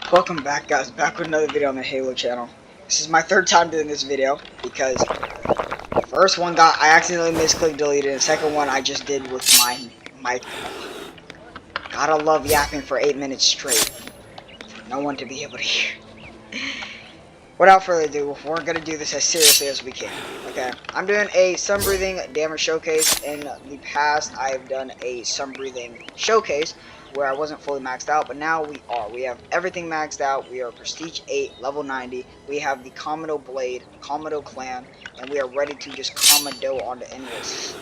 Welcome back, guys, back with another video on the Halo channel. This is my third time doing this video because the first one I accidentally misclicked deleted, and the second one I just did with my gotta love yapping for 8 minutes straight. No one to be able to hear. Without further ado, we're gonna do this as seriously as we can. Okay, I'm doing a sun breathing damage showcase. In the past, I've done a sun breathing showcase where I wasn't fully maxed out, but now we are. We have everything maxed out. We are Prestige 8, level 90. We have the Commando Blade, Commando Clan, and we are ready to just Commando onto enemies.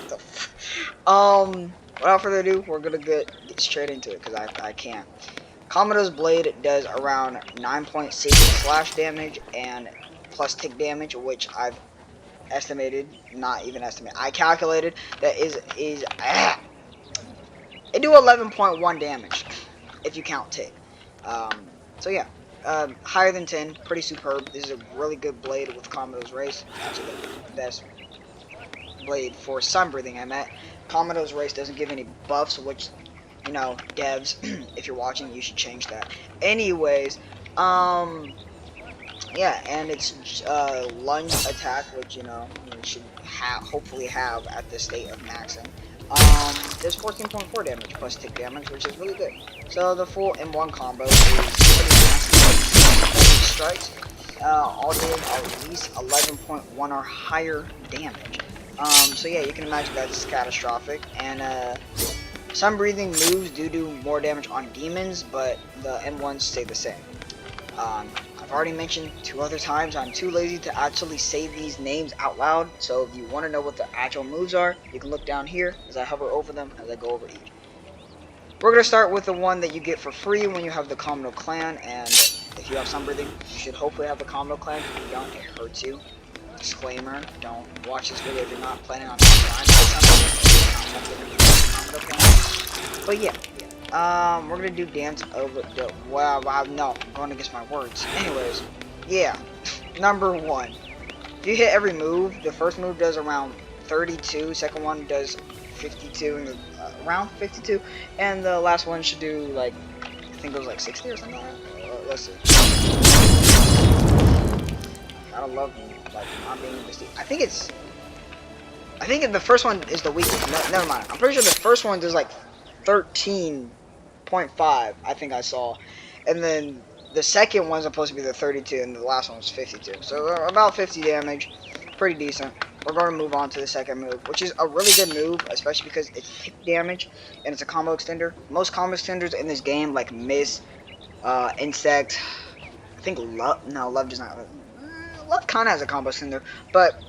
Without further ado, we're gonna get straight into it because I can't. Commodo's Blade does around 9.6 slash damage and plus tick damage, which I've estimated, not even estimated, I calculated that it do 11.1 damage if you count tick. So yeah, higher than 10, pretty superb. This is a really good blade with Commodo's Race. Actually the best blade for sun breathing I met. Commodo's Race doesn't give any buffs, which, you know, devs, if you're watching, you should change that. Anyways, yeah, and it's lunge attack, which, you should hopefully have at the state of maxing. There's 14.4 damage plus tick damage, which is really good. So the full M1 combo is pretty nasty. Strikes all did at least 11.1 or higher damage. So yeah, you can imagine that's catastrophic. And some breathing moves do more damage on demons, but the M1s stay the same. I've already mentioned 2 other times I'm too lazy to actually say these names out loud, so if you want to know what the actual moves are, you can look down here as I hover over them as I go over each. We're going to start with the one that you get for free when you have the Commando Clan, and if you have sun breathing, you should hopefully have the Commando Clan. If you don't, it hurts you. Disclaimer, don't watch this video if you're not planning on but yeah, we're gonna do dance over the wow, no, I'm going against my words. Anyways, yeah, number 1. If you hit every move, the first move does around 32, second one does 52, and around 52, and the last one should do like, I think it was like 60 or something like that. Let's see. Gotta love like not being misty. I think the first one is the weakest. No, never mind. I'm pretty sure the first one does like 13.5. I think I saw, and then the second one's supposed to be the 32, and the last one was 52. So about 50 damage, pretty decent. We're going to move on to the second move, which is a really good move, especially because it's tick damage and it's a combo extender. Most combo extenders in this game, like Miss, Insect, I think Love. No, Love does not. Love kind of has a combo extender, but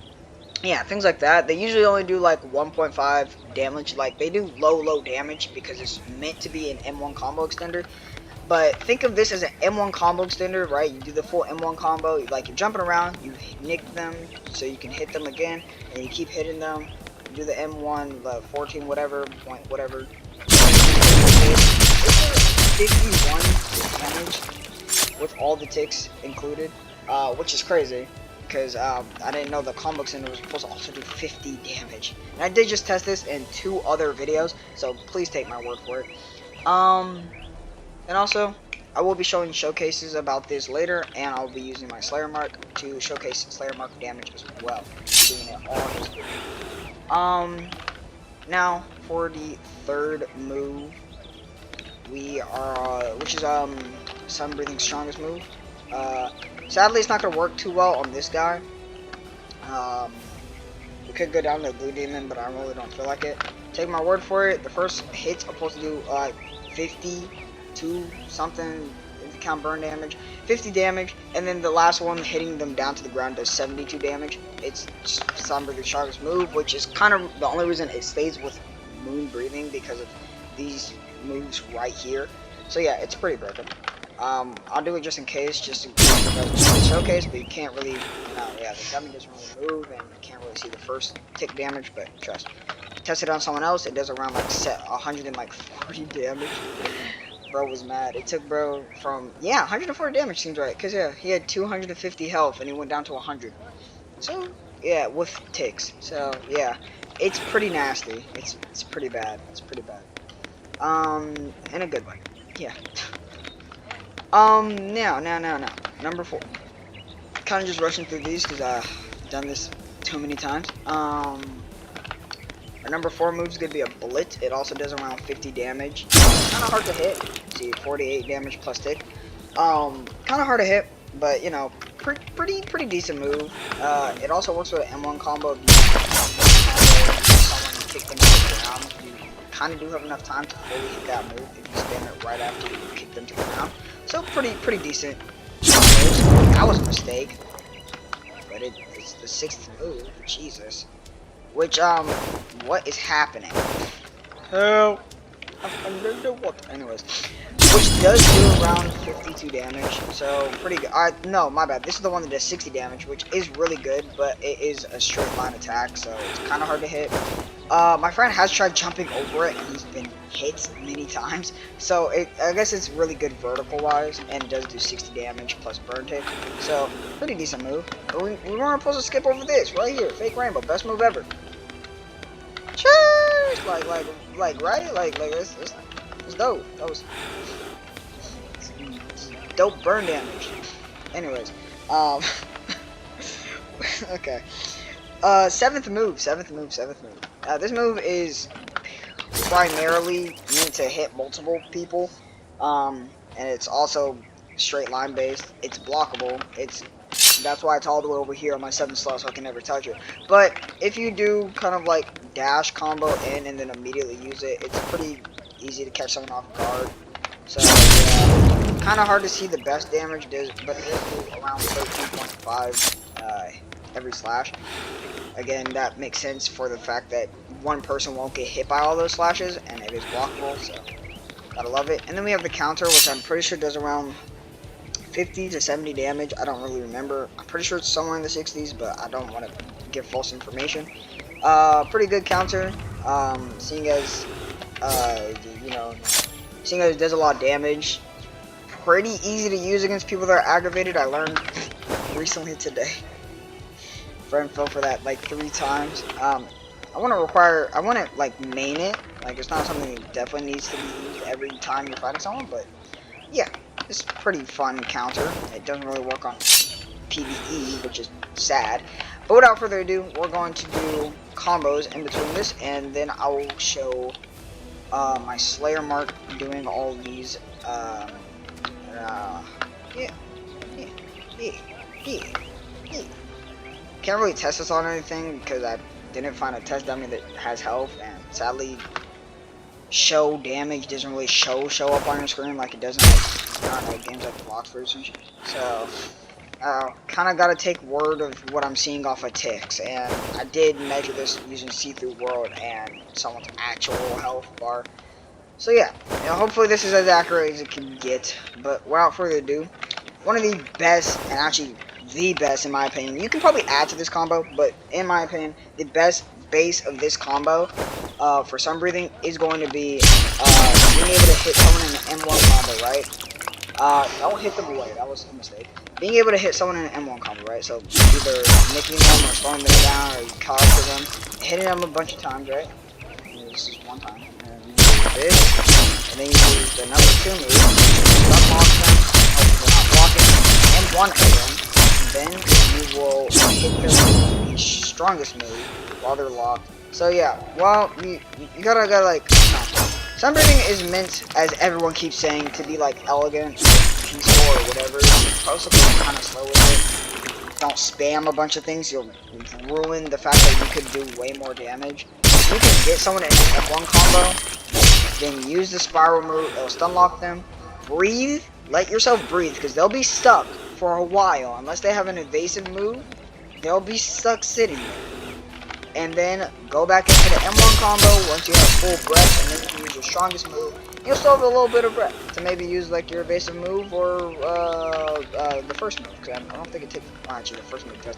yeah, things like that. They usually only do like 1.5 damage. Like, they do low damage because it's meant to be an M1 combo extender. But think of this as an M1 combo extender, right? You do the full M1 combo. Like, you're jumping around, you nick them so you can hit them again, and you keep hitting them. You do the M1, the 14 whatever, point whatever. It's 51 damage with all the ticks included, which is crazy. Because I didn't know the combo extender was supposed to also do 50 damage. And I did just test this in 2 other videos, so please take my word for it. And also, I will be showing showcases about this later, and I'll be using my Slayer Mark to showcase Slayer Mark damage as well. Doing it all this video. Now, for the third move, we are, which is, Sun Breathing's strongest move. Sadly, it's not going to work too well on this guy. We could go down to Blue Demon, but I really don't feel like it. Take my word for it. The first hit's supposed to do 52 something, if you count burn damage, 50 damage, and then the last one hitting them down to the ground does 72 damage. It's Sun Breathing's strongest move, which is kind of the only reason it stays with Moon Breathing because of these moves right here. So yeah, it's pretty broken. I'll do it just in case, just to showcase, but you can't really, yeah, the dummy doesn't really move, and you can't really see the first tick damage, but trust. Test it on someone else, it does around like 140 damage. Bro was mad. It took bro from, yeah, 140 damage seems right, because yeah, he had 250 health, and he went down to 100. So, yeah, with ticks. So, yeah, it's pretty nasty. It's pretty bad. It's pretty bad. In a good way. Yeah. Now. Number 4. Kind of just rushing through these because I've done this too many times. Our number 4 move is going to be a bullet. It also does around 50 damage. Kind of hard to hit. See, 48 damage plus tick. Kind of hard to hit, but you know, pretty decent move. It also works with an M1 combo. If you someone kick them to the ground, you kind of do have enough time to fully hit that move if you spam it right after you kick them to the ground. So pretty decent. That was a mistake, but it's the 6th move. Jesus. Which what is happening? Help! I don't know what. Anyways, which does do around 52 damage, so pretty good. No, my bad. This is the one that does 60 damage, which is really good, but it is a straight line attack, so it's kind of hard to hit. My friend has tried jumping over it, and he's been hit many times, so I guess it's really good vertical-wise, and it does do 60 damage plus burn tick, so pretty decent move. But we weren't supposed to skip over this right here. Fake Rainbow, best move ever. Cheers! Like, right? Like, it's dope. That was dope burn damage. Anyways, okay. 7th move. This move is primarily meant to hit multiple people, and it's also straight line based. It's blockable. That's why it's all the way over here on my 7th slot, so I can never touch it. But if you do kind of like dash combo in and then immediately use it, it's pretty easy to catch someone off guard. So yeah, kind of hard to see the best damage, but it does do around 13.5 every slash. Again, that makes sense for the fact that one person won't get hit by all those slashes, and it is blockable, so gotta love it. And then we have the counter, which I'm pretty sure does around 50 to 70 damage. I don't really remember. I'm pretty sure it's somewhere in the 60s, but I don't want to give false information. Pretty good counter, seeing as seeing as it does a lot of damage. Pretty easy to use against people that are aggravated. I learned recently today. Friend fell for that like 3 times. I want to like main it. Like, it's not something that definitely needs to be used every time you're fighting someone, but yeah, it's a pretty fun counter. It doesn't really work on PvE, which is sad. But without further ado, we're going to do combos in between this, and then I will show my Slayer Mark doing all these. Can't really test this on anything because I didn't find a test dummy that has health, and sadly, show damage doesn't really show up on your screen like it does in, like, I don't know, games like Bloxburg and shit. So kind of got to take word of what I'm seeing off of ticks, and I did measure this using See-Through World and someone's actual health bar. So yeah, hopefully this is as accurate as it can get. But without further ado, one of the best, and actually the best in my opinion, you can probably add to this combo, but in my opinion, the best base of this combo for sun breathing is going to be being able to hit someone in an M1 combo, right? Don't hit them away, that was a mistake. Being able to hit someone in an M1 combo, right? So either nicking them or slowing them down, or you counter them, hitting them a bunch of times, right? And this is one time. And you use this, and then you use the number 2 move, stun lock them, hope they're not blocking, M1 them. Then you will hit their strongest move while they're locked. So yeah, well, you gotta like, no. Sun breathing is meant, as everyone keeps saying, to be like elegant, peaceful, or whatever. You're supposed to be kind of slow with it. Don't spam a bunch of things. You'll ruin the fact that you could do way more damage. If you can get someone in an F1 combo, then use the spiral move. It'll stun lock them. Breathe. Let yourself breathe, because they'll be stuck for a while. Unless they have an evasive move, they'll be stuck sitting there. And then go back into the M1 combo once you have full breath, and then you can use your strongest move. You'll still have a little bit of breath to maybe use like your evasive move or the first move. Because I don't think it takes. Actually, the first move does.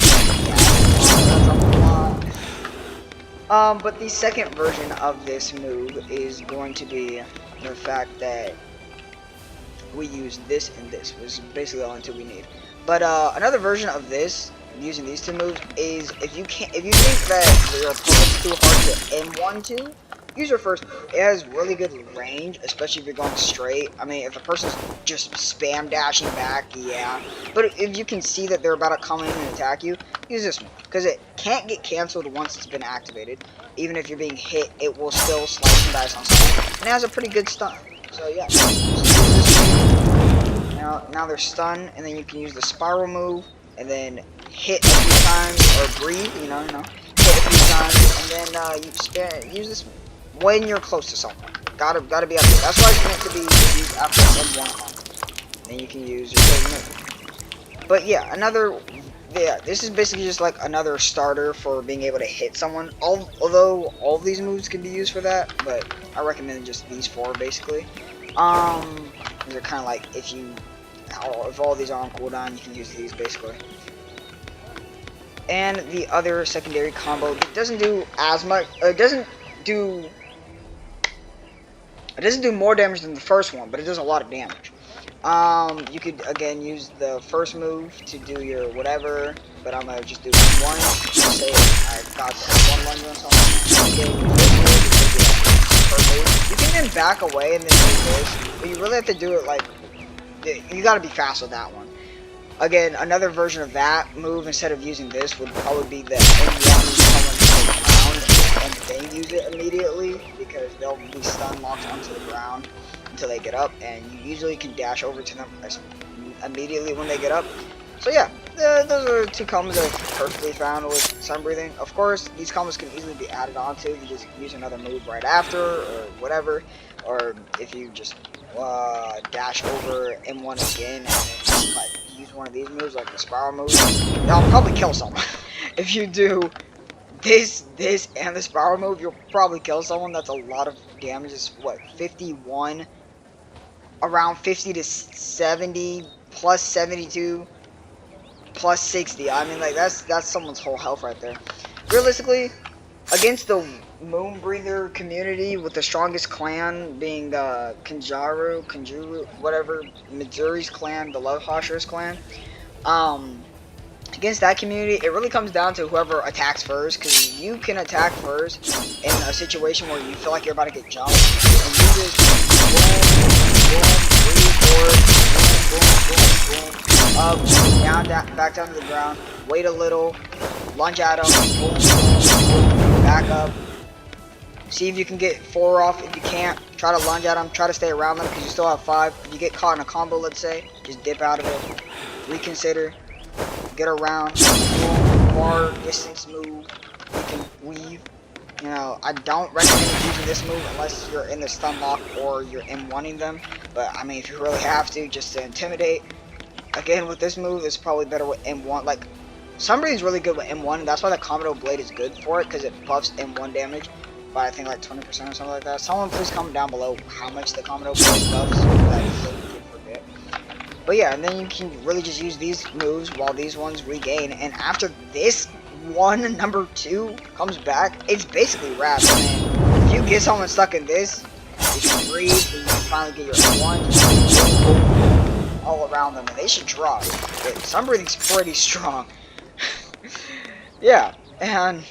But the second version of this move is going to be the fact that we use this and this, which is basically the only 2 we need. But another version of this, using these 2 moves, is if you think that your opponent's too hard to M1 to, use your first. It has really good range, especially if you're going straight. I mean, if a person's just spam dashing back, yeah. But if you can see that they're about to come in and attack you, use this one. Because it can't get canceled once it's been activated. Even if you're being hit, it will still slice and dice on someone. And it has a pretty good stun. So yeah. Now they're stunned, and then you can use the spiral move, and then hit a few times, or breathe, you know, hit a few times, and then use this when you're close to someone. Gotta be up there. That's why it's meant to be used after M1. Then you can use your third move. But yeah, this is basically just like another starter for being able to hit someone. Although all of these moves can be used for that, but I recommend just these 4 basically. These are kind of like if all these are on cooldown, you can use these basically. And the other secondary combo, it doesn't do as much. It doesn't do more damage than the first one, but it does a lot of damage. You could again use the first move to do your whatever, but I'm gonna just do one. Say I got one lunge on something. You can then back away and then do this, but you really have to do it like you gotta be fast with that one. Again, another version of that move instead of using this would probably be the M1 and then use it immediately, because they'll be stun locked onto the ground until they get up, and you usually can dash over to them immediately when they get up. So yeah, those are 2 combos that are perfectly found with Sun Breathing. Of course, these combos can easily be added onto. You just use another move right after, or whatever. Or if you just dash over M1 again and then like use one of these moves, like the spiral move, that'll probably kill someone. If you do this, and the spiral move, you'll probably kill someone. That's a lot of damage. It's what, 51? Around 50 to 70, plus 72. Plus 60. I mean, like, that's someone's whole health right there. Realistically, against the Moon Breather community, with the strongest clan being Kanjuru, whatever, Mitsuri's clan, the Love Hashers clan, against that community, it really comes down to whoever attacks first, because you can attack first in a situation where you feel like you're about to get jumped, and you just boom, up, down, back down to the ground, wait a little, lunge at them, boom, back up, see if you can get 4 off. If you can't, try to lunge at them, try to stay around them, because you still have 5. If you get caught in a combo, let's say, just dip out of it, reconsider, get around, far distance move, you can weave. You know, I don't recommend using this move unless you're in the stun lock or you're M1ing them, but I mean, if you really have to, just to intimidate. Again, with this move, it's probably better with M1. Like, Sunbreathing's really good with M1, and that's why the Komodo Blade is good for it, because it buffs M1 damage by, I think, like 20% or something like that. Someone please comment down below how much the Komodo Blade buffs. That is really good for a bit. But yeah, and then you can really just use these moves while these ones regain, and after this one, number 2, comes back, it's basically wrapped, man. If you get someone stuck in this, you can breathe, and you can finally get your M1, all around them, and they should drop. Sunbreathing's pretty strong. Yeah, and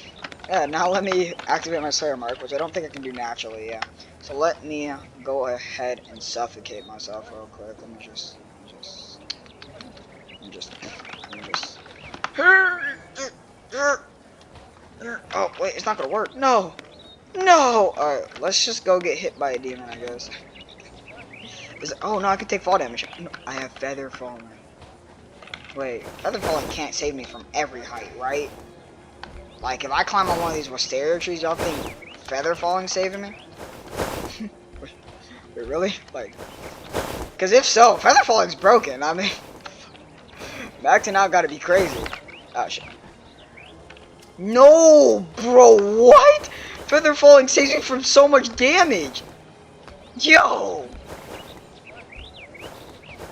now let me activate my Slayer Mark, which I don't think I can do naturally, yeah. So let me go ahead and suffocate myself real quick. Let me just oh, wait, it's not gonna work. No! No! Alright, let's just go get hit by a demon, I guess. Oh, no, I can take fall damage. No, I have Feather Falling. Wait, Feather Falling can't save me from every height, right? Like, if I climb on one of these wisteria trees, y'all think Feather Falling saving me? Wait, really? Like, because if so, Feather Falling's broken. I mean, Macton out gotta be crazy. Oh, shit. No, bro, what? Feather Falling saves me from so much damage. Yo!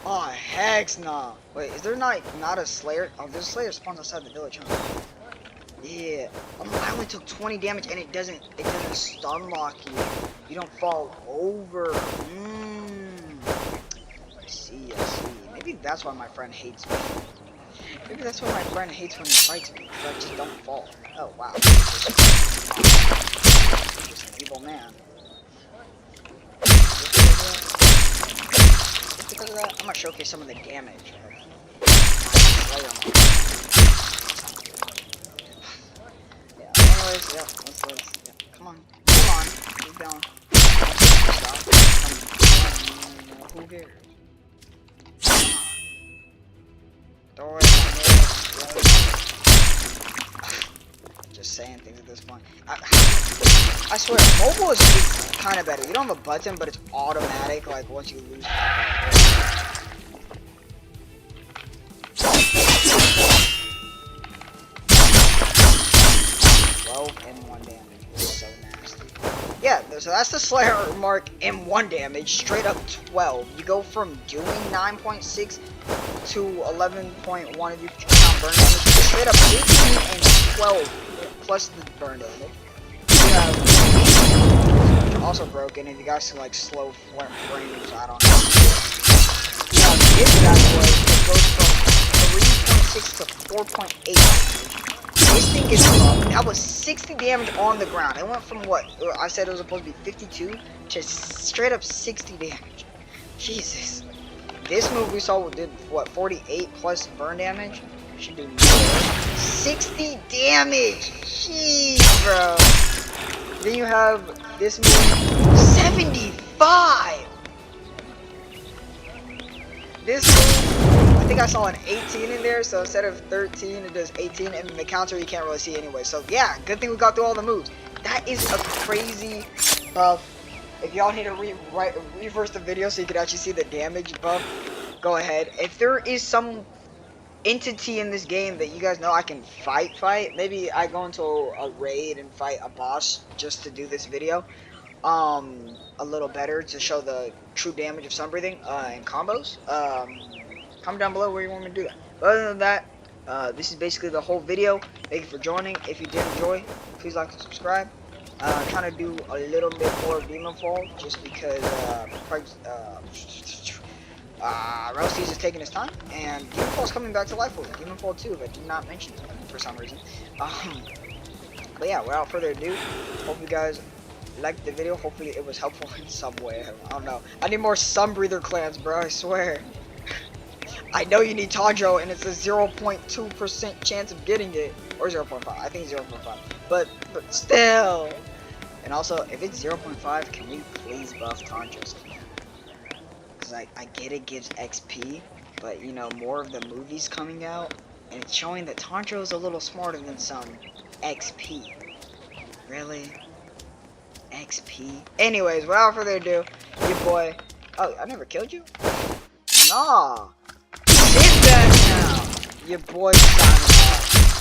Oh, heck nah. Wait, is there not a Slayer? Oh, there's a Slayer spawns outside the village, huh? Yeah. I only took 20 damage and it doesn't stun lock you. You don't fall over. I see. Maybe that's why my friend hates me. Maybe that's why my friend hates when he fights me, because I just don't fall. Oh, wow. Just an evil man. Just because of that, I'm gonna showcase some of the damage of my Slayer mod. Yeah, anyways, yeah, yeah, come on, keep going. Stop. Who cares? Come on. Throw it on there. Just saying things at this point. I swear, mobile is kind of better. You don't have a button, but it's automatic. Like once you lose. 12 M1 damage. It's so nasty. Yeah, so that's the Slayer mark M1 damage. Straight up 12. You go from doing 9.6 to 11.1 if you count burn damage. Straight up 18 and 12 plus the burn damage. You have also broken if you guys can like slow frames, I don't know. You have this bad boy that goes from 3.6 to 4.8. This thing is that was 60 damage on the ground. It went from what I said it was supposed to be 52 to straight up 60 damage. Jesus. This move we saw did what 48 plus burn damage. Should do more. 60 damage. Jeez, bro. Then you have this move 75. This move, I think I saw an 18 in there, so instead of 13 it does 18, and the counter you can't really see anyway. So yeah, good thing we got through all the moves. That is a crazy buff. If y'all need to reverse the video so you can actually see the damage buff, go ahead. If there is some entity in this game that you guys know I can fight, maybe I go into a raid and fight a boss just to do this video a little better to show the true damage of sunbreathing and combos. Comment down below where you want me to do that. But other than that, this is basically the whole video. Thank you for joining. If you did enjoy, please like and subscribe. Trying to do a little bit more Demonfall just because Rosty's is taking his time, and Demonfall's coming back to life with Demonfall 2, but I did not mention it for some reason. But yeah, without further ado, hope you guys liked the video. Hopefully it was helpful in some way. I don't know. I need more Sunbreather clans, bro, I swear. I know you need Tanjiro, and it's a 0.2% chance of getting it. Or 0.5. I think 0.5. But still. And also, if it's 0.5, can we please buff Tanjiro? Because I get it gives XP, but you know, more of the movies coming out, and it's showing that Tanjiro is a little smarter than some XP. Really? XP? Anyways, without further ado, your boy. Oh, I never killed you? Nah. Sit back now. Your boy signing off.